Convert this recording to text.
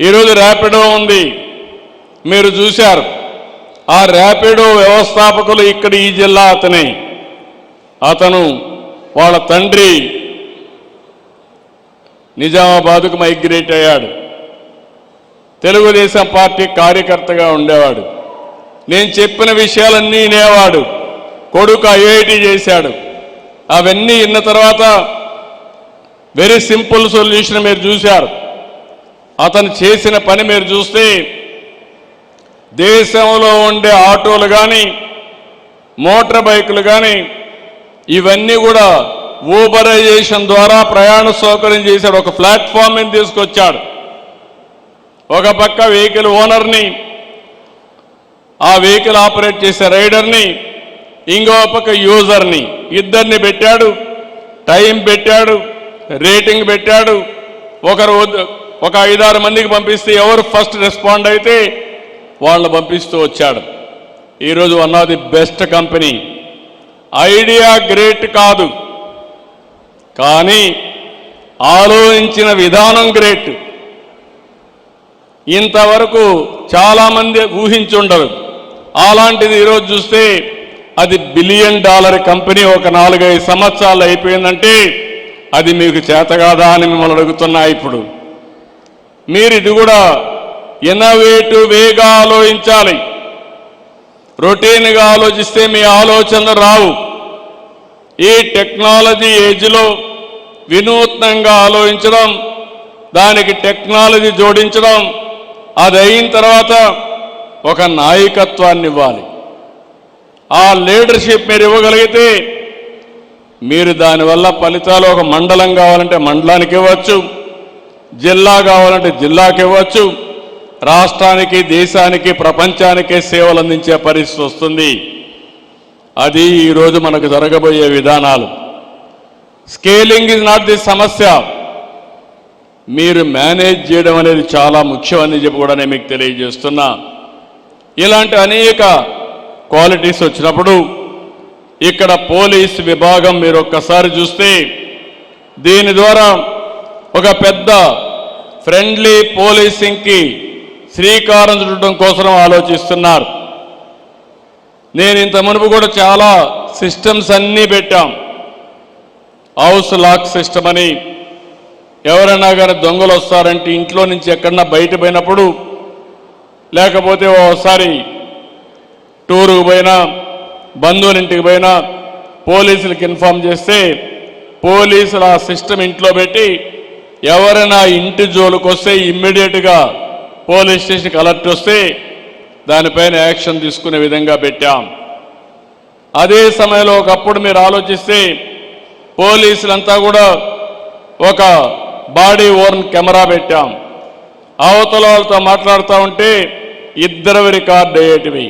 ఈరోజు ర్యాపిడో ఉంది, మీరు చూశారు. ఆ ర్యాపిడో వ్యవస్థాపకులు ఇక్కడ ఈ జిల్లా అతను వాళ్ళ తండ్రి నిజామాబాద్కు మైగ్రేట్ అయ్యాడు. తెలుగుదేశం పార్టీ కార్యకర్తగా ఉండేవాడు. నేను చెప్పిన విషయాలన్నీ వినేవాడు. కొడుకు ఐఐటి చేశాడు. అవన్నీ విన్న తర్వాత వెరీ సింపుల్ సొల్యూషన్ మీరు చూశారు. అతను చేసిన పని మీరు చూస్తే దేశంలో ఉండే ఆటోలు కానీ మోటార్ బైకులు కానీ ఇవన్నీ కూడా ఊబరైజేషన్ ద్వారా ప్రయాణ సౌకర్యం చేశాడు. ఒక ప్లాట్ఫామ్ని తీసుకొచ్చాడు. ఒక పక్క వెహికల్ ఓనర్ని, ఆ వెహికల్ ఆపరేట్ చేసే రైడర్ని, ఇంకో పక్క యూజర్ని, ఇద్దరిని పెట్టాడు. టైం పెట్టాడు, రేటింగ్ పెట్టాడు. ఒక 5-6 మందికి పంపిస్తే ఎవరు ఫస్ట్ రెస్పాండ్ అయితే వాళ్ళని పంపిస్తూ వచ్చాడు. ఈరోజు one of the best company. Idea great కాదు, కానీ ఆలోచించిన విధానం గ్రేట్. ఇంతవరకు చాలామంది ఊహించుండరు. అలాంటిది ఈరోజు చూస్తే అది $1 బిలియన్ కంపెనీ ఒక 4-5 సంవత్సరాలు అయిపోయిందంటే అది మీకు చేత కాదా అని మిమ్మల్ని అడుగుతున్నా. ఇప్పుడు మీరు ఇది కూడా ఇన్నోవేటివ్ వేగా ఆలోచించాలి. రొటీన్గా ఆలోచిస్తే మీ ఆలోచనలు రావు. ఈ టెక్నాలజీ ఏజ్లో వినూత్నంగా ఆలోచించడం, దానికి టెక్నాలజీ జోడించడం, అది అయిన తర్వాత ఒక నాయకత్వాన్ని ఇవ్వాలి. ఆ లీడర్షిప్ మీరు ఇవ్వగలిగితే మీరు దానివల్ల ఫలితాలు ఒక మండలం కావాలంటే మండలానికి ఇవ్వచ్చు, జిల్లా కావాలంటే జిల్లాకి ఇవ్వచ్చు, రాష్ట్రానికి, దేశానికి, ప్రపంచానికే సేవలు అందించే పరిస్థితి వస్తుంది. అది ఈరోజు మనకు జరగబోయే విధానాలు. స్కేలింగ్ ఇస్ నాట్ ది సమస్య, మీరు మేనేజ్ చేయడం అనేది చాలా ముఖ్యమని చెప్పి కూడా నేను మీకు తెలియజేస్తున్నా. ఇలాంటి అనేక క్వాలిటీస్ వచ్చినప్పుడు ఇక్కడ పోలీస్ విభాగం మీరు ఒక్కసారి చూస్తే దీని ద్వారా ఒక పెద్ద ఫ్రెండ్లీ పోలీసింగ్కి శ్రీకారం చుట్టడం కోసం ఆలోచిస్తున్నారు. నేను ఇంత మునుపు కూడా చాలా సిస్టమ్స్ అన్నీ పెట్టాం. హౌస్ లాక్ సిస్టమ్ అని, ఎవరైనా కానీ దొంగలు వస్తారంటే ఇంట్లో నుంచి ఎక్కడన్నా బయట పోయినప్పుడు, లేకపోతే ఓసారి టూరుకు పోయినా, బంధువుల ఇంటికి పోయినా పోలీసులకు ఇన్ఫార్మ్ చేస్తే పోలీసులు ఆ సిస్టమ్ ఇంట్లో పెట్టి ఎవరైనా ఇంటి జోలికి వస్తే ఇమ్మీడియట్గా పోలీస్ స్టేషన్కి అలర్ట్ వస్తే దానిపైన యాక్షన్ తీసుకునే విధంగా పెట్టాం. అదే సమయంలో ఒకప్పుడు మీరు ఆలోచిస్తే పోలీసులంతా కూడా ఒక బాడీ ఓర్న్ కెమెరా పెట్టాం. అవతల వాళ్ళతో మాట్లాడుతూ ఉంటే ఇద్దరు రికార్డ్ అయ్యేటివి.